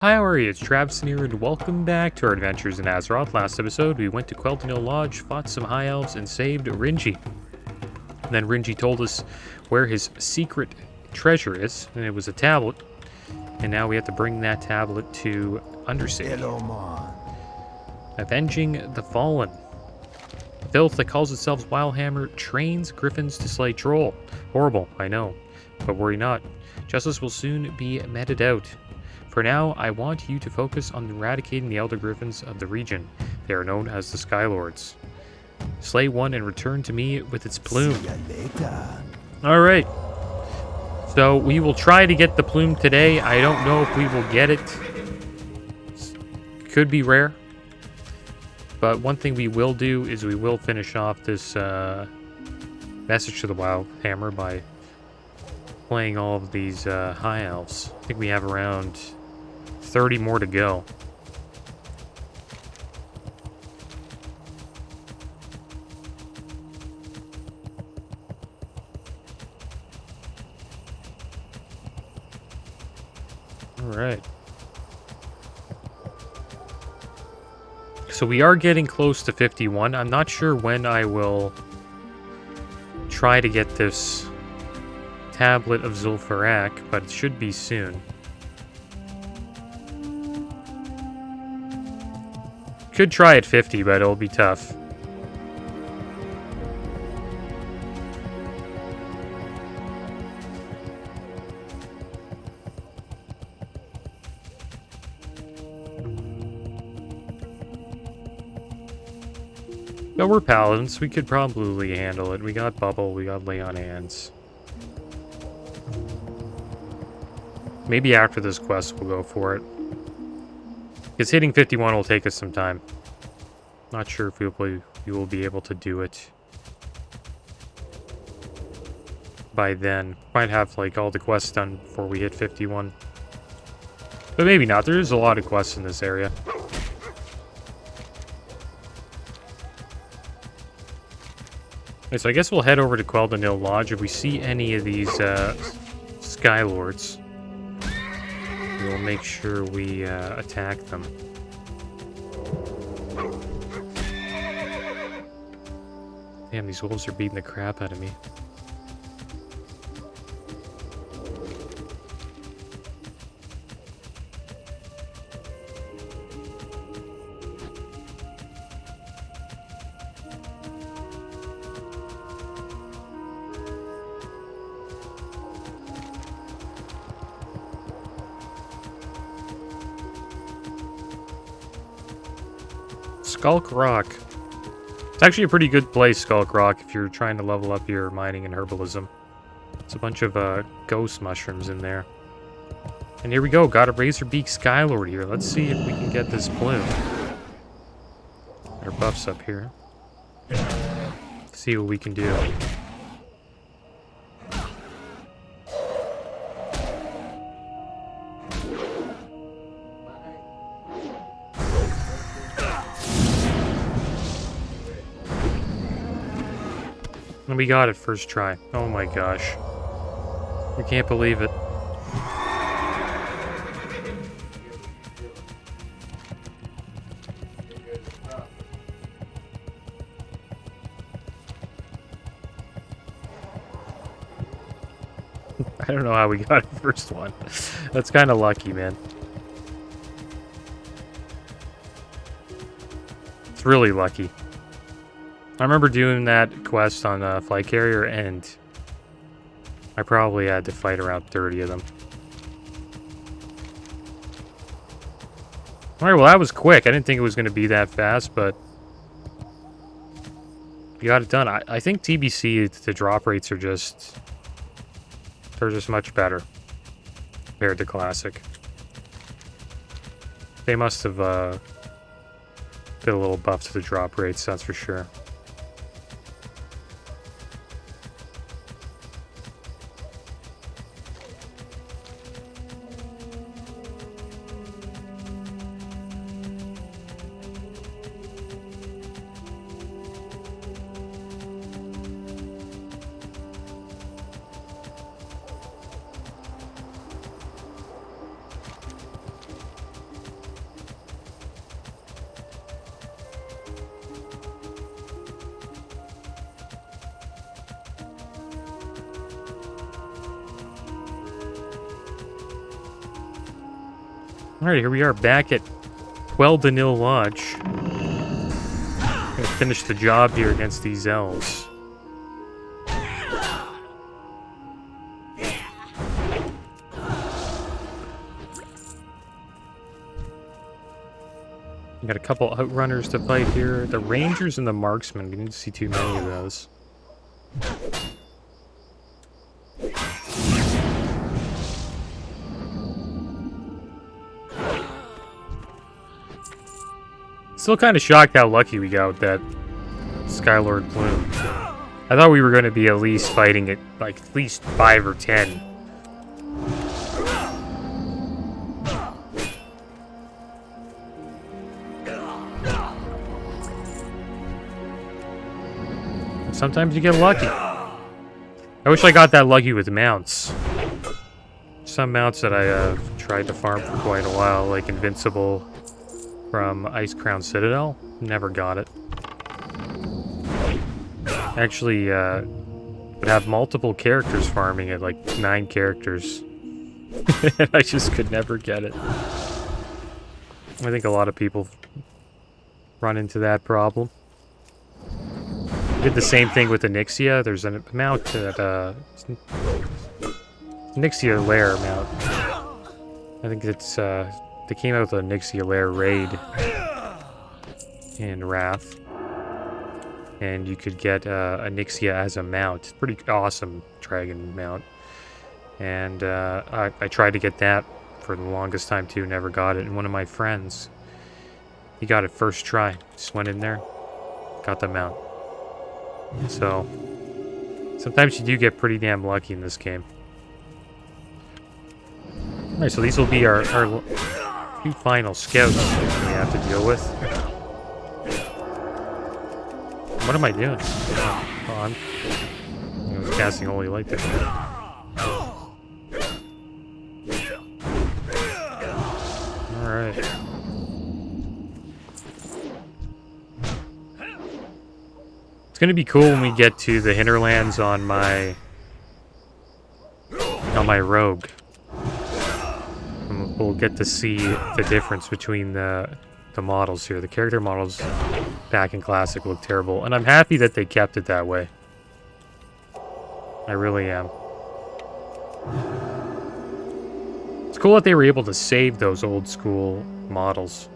Hi, how are you? It's Travis here, and welcome back to our adventures in Azeroth. Last episode, we went to Quel'Thanil Lodge, fought some High Elves, and saved Rinji. And then Rinji told us where his secret treasure is, and it was a tablet. And now we have to bring that tablet to Undercity. Avenging the Fallen. Filth that calls itself Wildhammer trains griffins to slay Troll. Horrible, I know. But worry not. Justice will soon be meted out. For now, I want you to focus on eradicating the Elder Griffins of the region. They are known as the Skylords. Slay one and return to me with its plume. Alright. So, we will try to get the plume today. I don't know if we will get it. Could be rare. But one thing we will do is we will finish off this message to the Wildhammer by playing all of these High Elves. I think we have around 30 more to go. All right. So we are getting close to 51. I'm not sure when I will try to get this Tablet of Zul'Farrak, but it should be soon. Could try at 50, but it'll be tough. But we're paladins. We could probably handle it. We got Bubble, we got Lay on Hands. Maybe after this quest we'll go for it. Because hitting 51 will take us some time. Not sure if we will be able to do it by then. Might have like all the quests done before we hit 51. But maybe not. There is a lot of quests in this area. Okay, so I guess we'll head over to Quel'Thanil Lodge. If we see any of these Skylords, we'll make sure we attack them. Damn, these wolves are beating the crap out of me. Skulk Rock. It's actually a pretty good place, Skulk Rock, if you're trying to level up your mining and herbalism. It's a bunch of ghost mushrooms in there. And here we go, got a Razorbeak Skylord here. Let's see if we can get this plume. Our buffs up here. See what we can do. And we got it first try. Oh my gosh. We can't believe it. I don't know how we got it first one. That's kind of lucky, man. It's really lucky. I remember doing that quest on Flight Carrier, and I probably had to fight around 30 of them. Alright, well that was quick. I didn't think it was going to be that fast, but we got it done. I think TBC, the drop rates are just... they're just much better compared to Classic. They must have did a little buff to the drop rates, that's for sure. Alright, here we are back at 12-0 Lodge. Gonna finish the job here against these elves. Got a couple outrunners to fight here. The rangers and the marksmen. We need to see too many of those. Still kind of shocked how lucky we got with that Skylord Plume. I thought we were going to be at least fighting at like at least 5 or 10. Sometimes you get lucky. I wish I got that lucky with mounts. Some mounts that I tried to farm for quite a while, like Invincible from Ice Crown Citadel, never got it. Actually, would have multiple characters farming it, like 9 characters. I just could never get it. I think a lot of people run into that problem. Did the same thing with the Nixia. There's an mount that Nixia Lair mount. I think it's they came out with a Nixia Lair raid in Wrath, and you could get a Nixia as a mount. Pretty awesome dragon mount. And I tried to get that for the longest time too. Never got it. And one of my friends, he got it first try. Just went in there, got the mount. So, sometimes you do get pretty damn lucky in this game. Alright, so these will be our 2 final scouts that we have to deal with. What am I doing? Oh, I was casting Holy Light there. Alright. It's gonna be cool when we get to the hinterlands on my rogue. And we'll get to see the difference between the models here. The character models back in Classic look terrible, and I'm happy that they kept it that way. I really am. It's cool that they were able to save those old school models.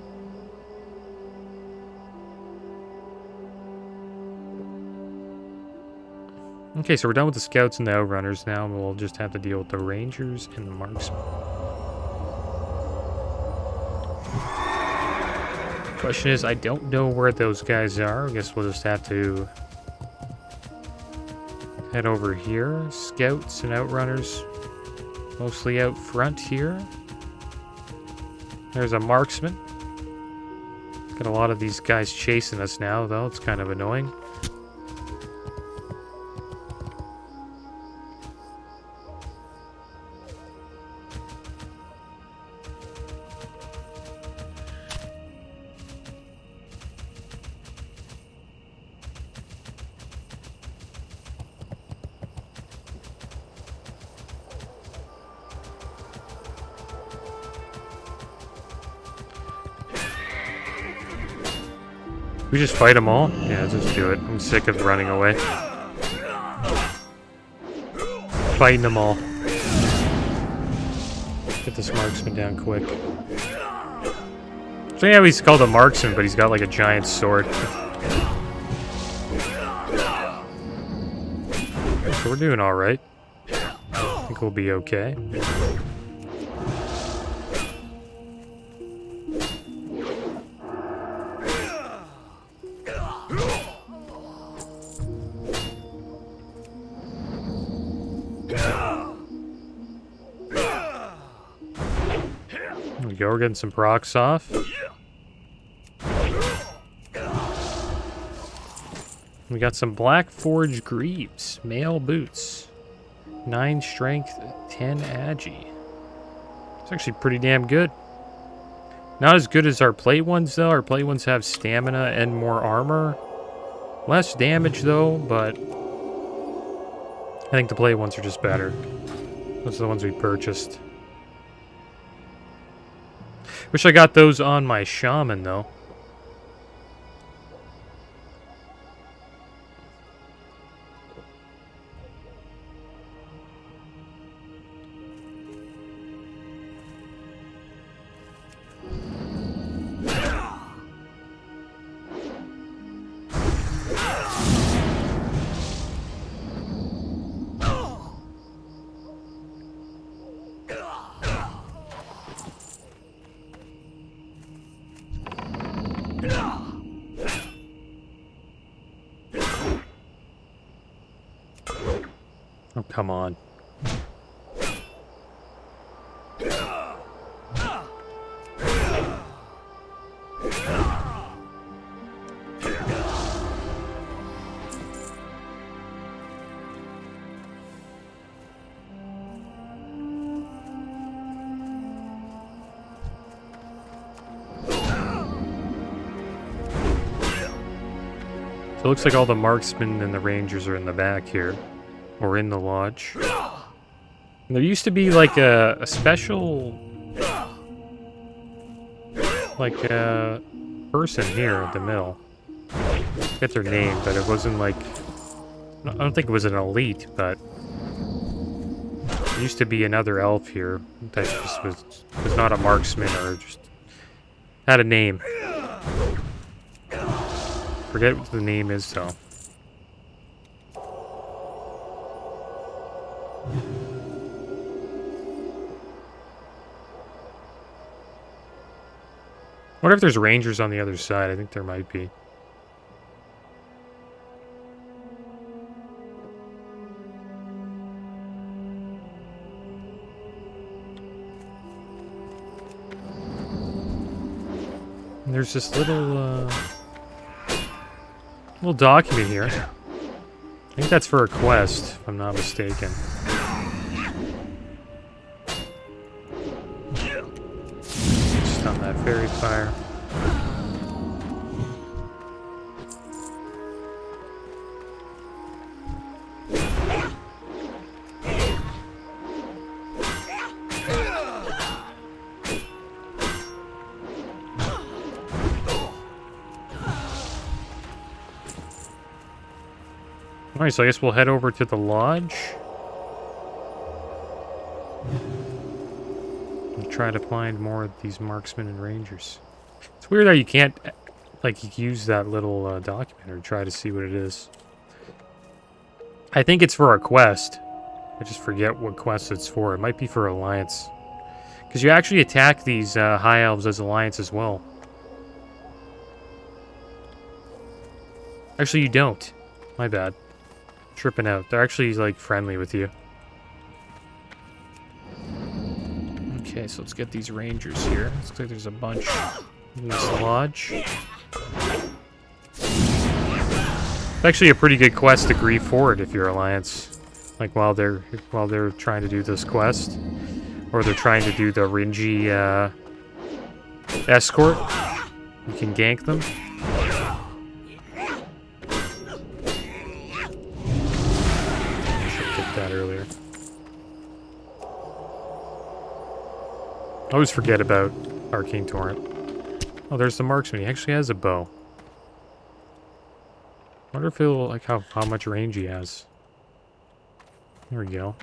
Okay, so we're done with the scouts and the outrunners now, and we'll just have to deal with the rangers and the marksmen. Question is, I don't know where those guys are. I guess we'll just have to head over here. Scouts and outrunners mostly out front here. There's a marksman. Got a lot of these guys chasing us now, though. It's kind of annoying. We just fight them all? Yeah, just do it. I'm sick of running away. Fighting them all. Get this marksman down quick. So yeah, he's called a marksman, but he's got like a giant sword. So we're doing alright. I think we'll be okay. We're getting some procs off. We got some Black Forge Greaves, male boots, 9 strength, 10 agi. It's actually pretty damn good. Not as good as our plate ones though. Our plate ones have stamina and more armor. Less damage though, but I think the plate ones are just better. Those are the ones we purchased. Wish I got those on my shaman, though. Oh, come on. So it looks like all the marksmen and the rangers are in the back here. Or in the lodge. And there used to be like a special... like a person here at the mill. I forget their name, but it wasn't like... I don't think it was an elite, but... There used to be another elf here that just was not a marksman or just... had a name. Forget what the name is, though. Wonder if there's rangers on the other side. I think there might be. And there's this little document here. I think that's for a quest, if I'm not mistaken. Just on that fairy fire. Alright, so I guess we'll head over to the lodge. And try to find more of these marksmen and rangers. It's weird that you can't, like, use that little document or try to see what it is. I think it's for a quest. I just forget what quest it's for. It might be for Alliance. Because you actually attack these High Elves as Alliance as well. Actually, you don't. My bad. Tripping out. They're actually, like, friendly with you. Okay, so let's get these rangers here. Looks like there's a bunch in this lodge. It's actually a pretty good quest to grieve forward if you're Alliance. Like, while they're trying to do this quest. Or they're trying to do the Ringy, escort. You can gank them. That earlier. I always forget about Arcane Torrent. Oh, there's the marksman. He actually has a bow. Wonder if he'll like how much range he has. There we go.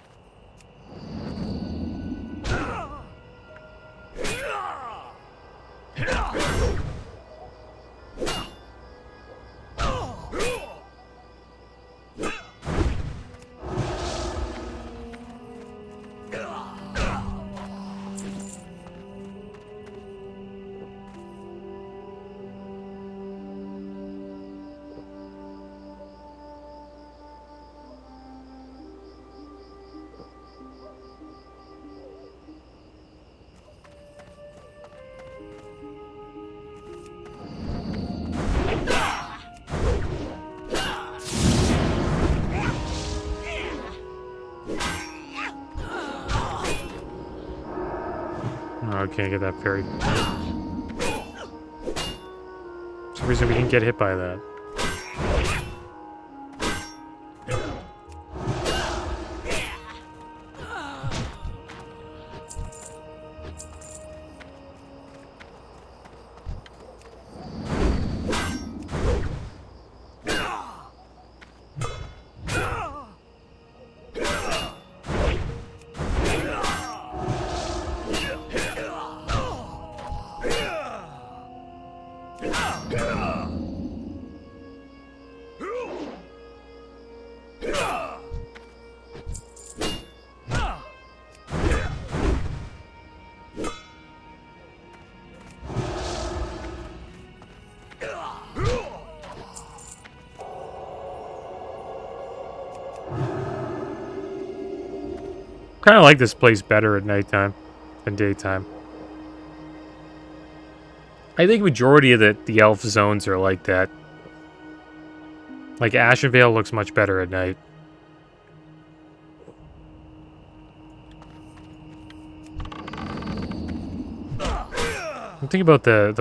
Oh, can't get that fairy. For some reason we didn't get hit by that. Kind of like this place better at nighttime than daytime. I think majority of the elf zones are like that. Like Ashenvale looks much better at night. Think about the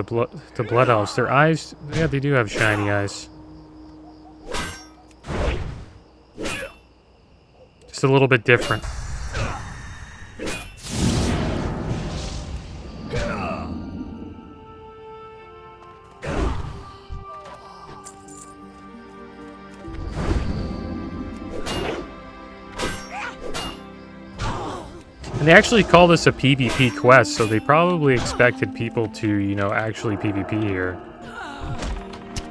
blood elves. Their eyes, yeah, they do have shiny eyes. Just a little bit different. And they actually call this a PvP quest, so they probably expected people to, you know, actually PvP here.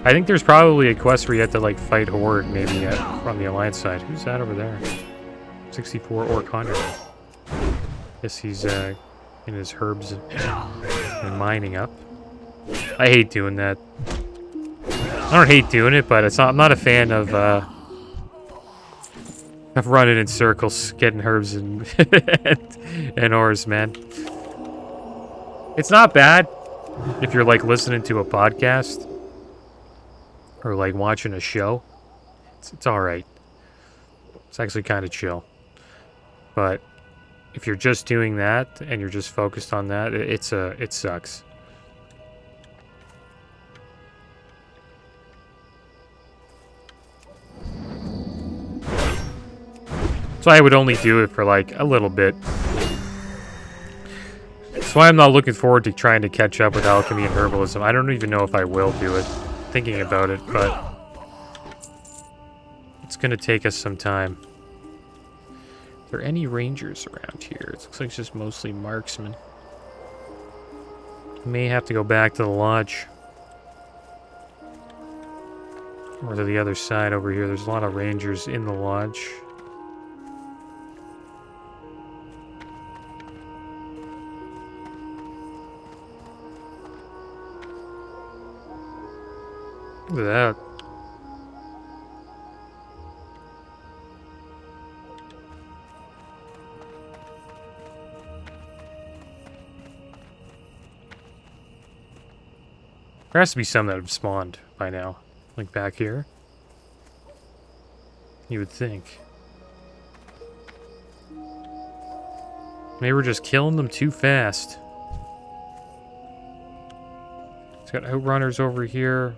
I think there's probably a quest where you have to, like, fight Horde, maybe, from the Alliance side. Who's that over there? 64 Orc Hunter. Guess he's, in his herbs and mining up. I hate doing that. I don't hate doing it, but I'm not a fan of running in circles, getting herbs and and ores, man. It's not bad if you're like listening to a podcast or like watching a show. It's all right. It's actually kind of chill. But if you're just doing that and you're just focused on that, it sucks. So I would only do it for like a little bit. That's why I'm not looking forward to trying to catch up with alchemy and herbalism. I don't even know if I will do it. Thinking about it, but it's gonna take us some time. Are there any rangers around here? It looks like it's just mostly marksmen. May have to go back to the lodge. Or to the other side over here. There's a lot of rangers in the lodge. Look at that. There has to be some that have spawned by now. Like back here. You would think. Maybe we're just killing them too fast. It's got outrunners over here.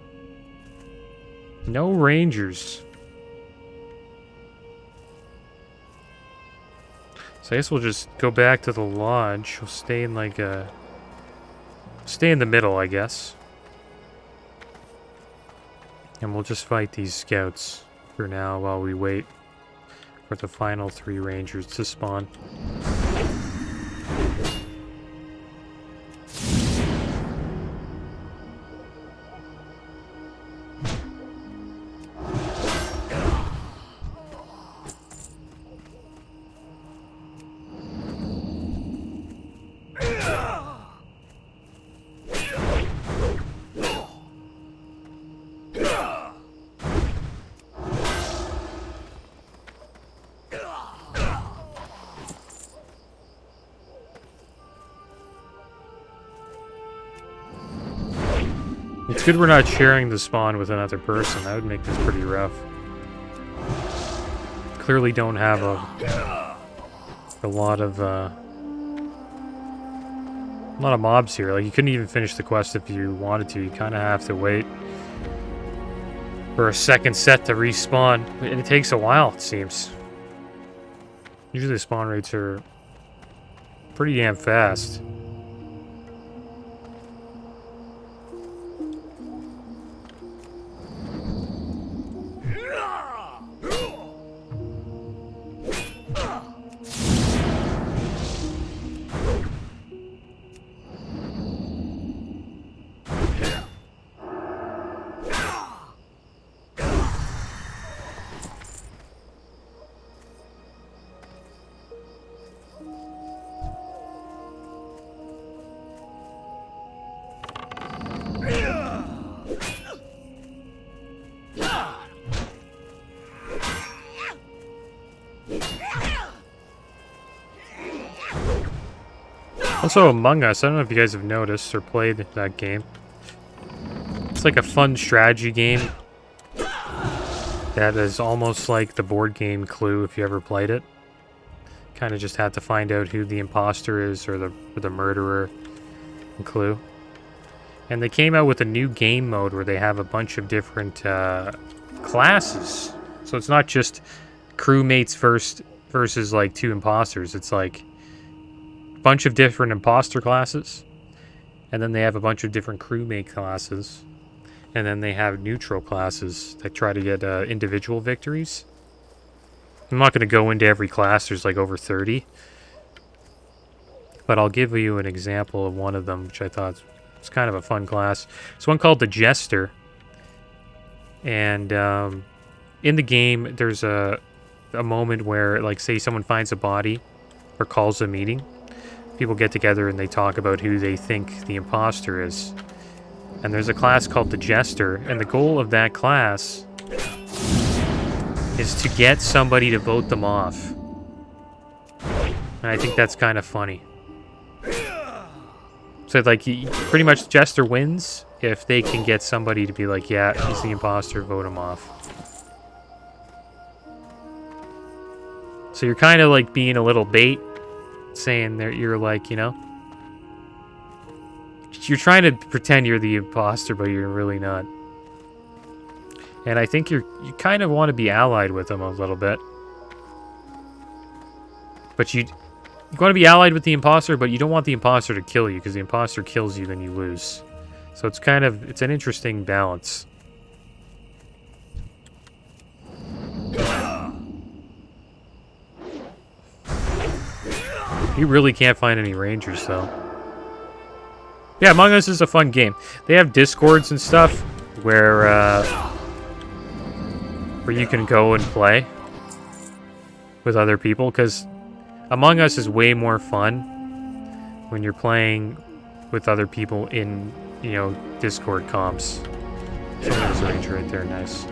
No rangers. So I guess we'll just go back to the lodge. We'll stay in like a... Stay in the middle, I guess. And we'll just fight these scouts for now while we wait for the final 3 rangers to spawn. It's good we're not sharing the spawn with another person. That would make this pretty rough. Clearly don't have a lot of mobs here. Like, you couldn't even finish the quest if you wanted to. You kind of have to wait for a second set to respawn. And it takes a while, it seems. Usually the spawn rates are pretty damn fast. Also, Among Us. I don't know if you guys have noticed or played that game. It's like a fun strategy game that is almost like the board game Clue, if you ever played it. Kind of just had to find out who the imposter is or the murderer in Clue. And they came out with a new game mode where they have a bunch of different classes. So it's not just crewmates versus like 2 imposters. It's like a bunch of different imposter classes. And then they have a bunch of different crewmate classes. And then they have neutral classes that try to get individual victories. I'm not going to go into every class. There's like over 30. But I'll give you an example of one of them, which I thought was kind of a fun class. It's one called the Jester. And in the game, there's a moment where, like, say someone finds a body or calls a meeting. People get together and they talk about who they think the imposter is. And there's a class called the Jester, and the goal of that class is to get somebody to vote them off. And I think that's kind of funny. So, like, pretty much Jester wins if they can get somebody to be like, yeah, he's the imposter, vote him off. So you're kind of like being a little bait, saying that you're like, you know, you're trying to pretend you're the imposter, but you're really not. And I think you kind of want to be allied with them a little bit. But you want to be allied with the imposter, but you don't want the imposter to kill you, because the imposter kills you, then you lose. So it's kind of, it's an interesting balance. You really can't find any rangers, though. Yeah, Among Us is a fun game. They have Discords and stuff where you can go and play with other people, because Among Us is way more fun when you're playing with other people in, you know, Discord comps. There's a ranger right there, nice.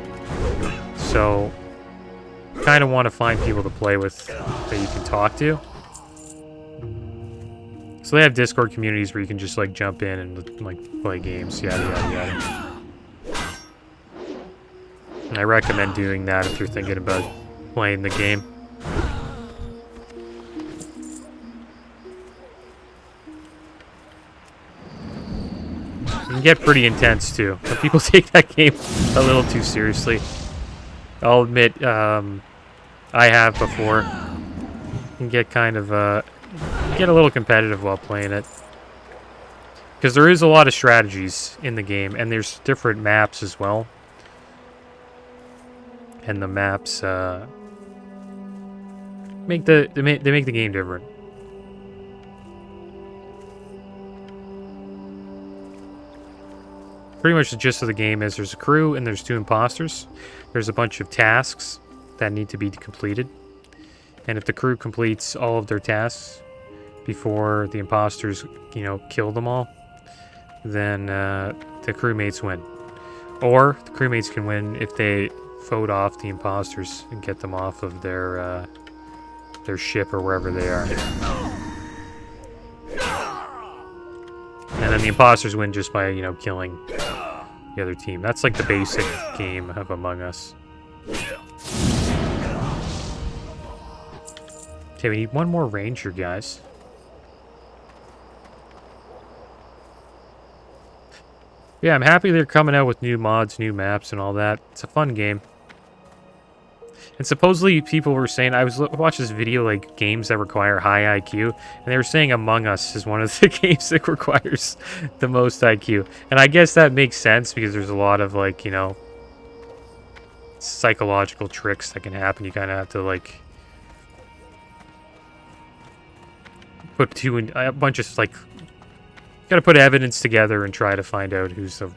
So, kind of want to find people to play with that you can talk to. So they have Discord communities where you can just like jump in and like play games, yada yada yada. And I recommend doing that if you're thinking about playing the game. It can get pretty intense too. But people take that game a little too seriously. I'll admit, I have before. It can get kind of get a little competitive while playing it, because there is a lot of strategies in the game, and there's different maps as well, and the maps make the game different. Pretty much the gist of the game is there's a crew and there's 2 imposters. There's a bunch of tasks that need to be completed, and if the crew completes all of their tasks before the imposters, you know, kill them all, then the crewmates win. Or the crewmates can win if they vote off the imposters and get them off of their ship or wherever they are. And then the imposters win just by, you know, killing the other team. That's like the basic game of Among Us. Okay, we need one more ranger, guys. Yeah, I'm happy they're coming out with new mods, new maps, and all that. It's a fun game. And supposedly people were saying, I was watching this video, like, games that require high IQ, and they were saying Among Us is one of the games that requires the most IQ. And I guess that makes sense, because there's a lot of, like, you know, psychological tricks that can happen. You kind of have to, like, put a bunch of, like, gotta put evidence together and try to find out who's the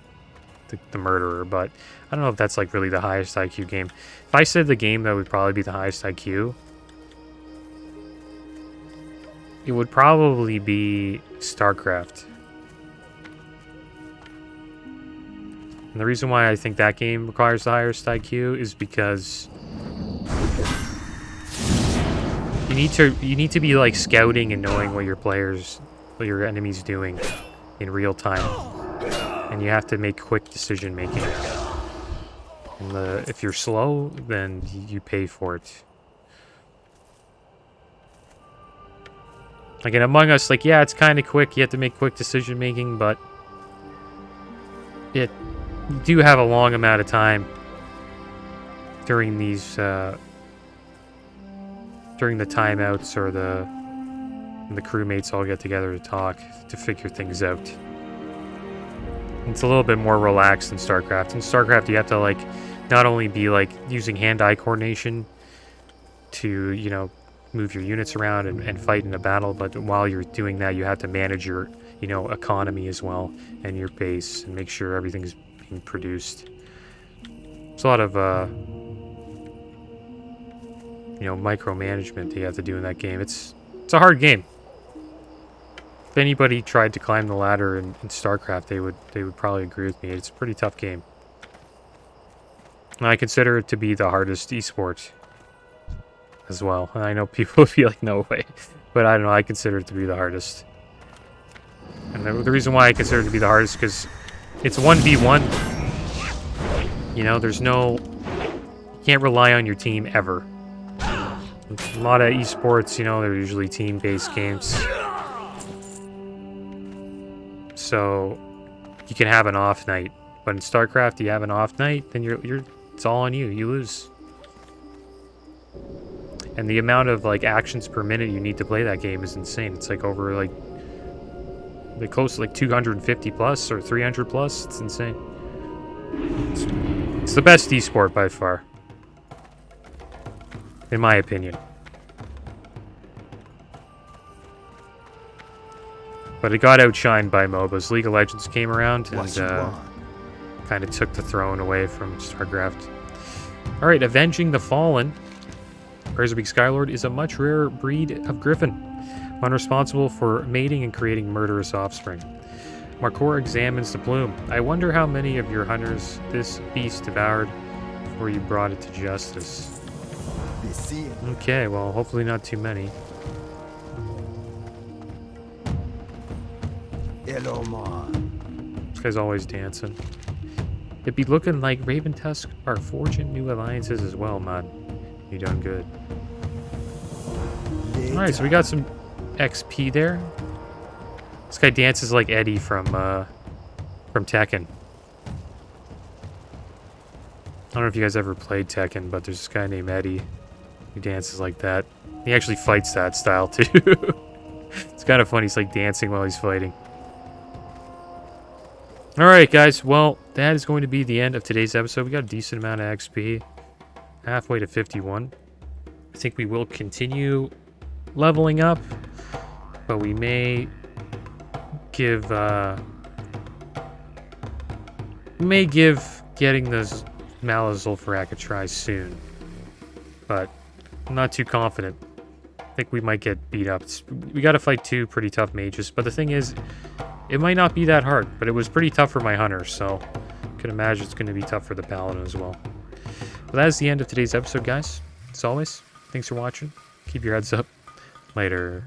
murderer, but I don't know if that's like really the highest IQ game. If I said the game that would probably be the highest IQ, it would probably be StarCraft. And the reason why I think that game requires the highest IQ is because you need to be like scouting and knowing what your players your enemy's doing in real time. And you have to make quick decision making. And if you're slow, then you pay for it. Like in Among Us, like, yeah, it's kind of quick. You have to make quick decision making, but you do have a long amount of time during these during the timeouts or the crewmates all get together to talk to figure things out. It's a little bit more relaxed than StarCraft. In StarCraft, you have to like not only be like using hand-eye coordination to, you know, move your units around and fight in a battle, but while you're doing that, you have to manage your, you know, economy as well and your base and make sure everything's being produced. It's a lot of you know, micromanagement that you have to do in that game. It's a hard game. If anybody tried to climb the ladder in StarCraft, they would probably agree with me. It's a pretty tough game. And I consider it to be the hardest esport as well. And I know people would be like, no way. But I don't know, I consider it to be the hardest. And the reason why I consider it to be the hardest is because it's 1v1. You know, there's no... You can't rely on your team ever. A lot of esports, you know, they're usually team-based games. So you can have an off night. But in StarCraft, you have an off night, then it's all on you. You lose. And the amount of like actions per minute you need to play that game is insane. It's like over like close to like 250 plus or 300 plus. It's insane. It's the best esport by far, in my opinion. But it got outshined by MOBAs. League of Legends came around and kind of took the throne away from StarCraft. Alright, Avenging the Fallen. Razorbeak Skylord is a much rarer breed of griffin, one responsible for mating and creating murderous offspring. Markor examines the plume. I wonder how many of your hunters this beast devoured before you brought it to justice. Okay, well, hopefully not too many. This guy's always dancing. It'd be looking like Raven Tusk are forging new alliances as well, man. You're doing good. Alright, so we got some XP there. This guy dances like Eddie from Tekken. I don't know if you guys ever played Tekken, but there's this guy named Eddie who dances like that. He actually fights that style too. It's kind of funny. He's like dancing while he's fighting. Alright guys, well, that is going to be the end of today's episode. We got a decent amount of XP. Halfway to 51. I think we will continue leveling up, but we may give getting this Malazulfarak a try soon, but I'm not too confident. I think we might get beat up. We got to fight two pretty tough mages, but the thing is, it might not be that hard, but it was pretty tough for my hunter, so I can imagine it's going to be tough for the paladin as well. Well, that is the end of today's episode, guys. As always, thanks for watching. Keep your heads up. Later.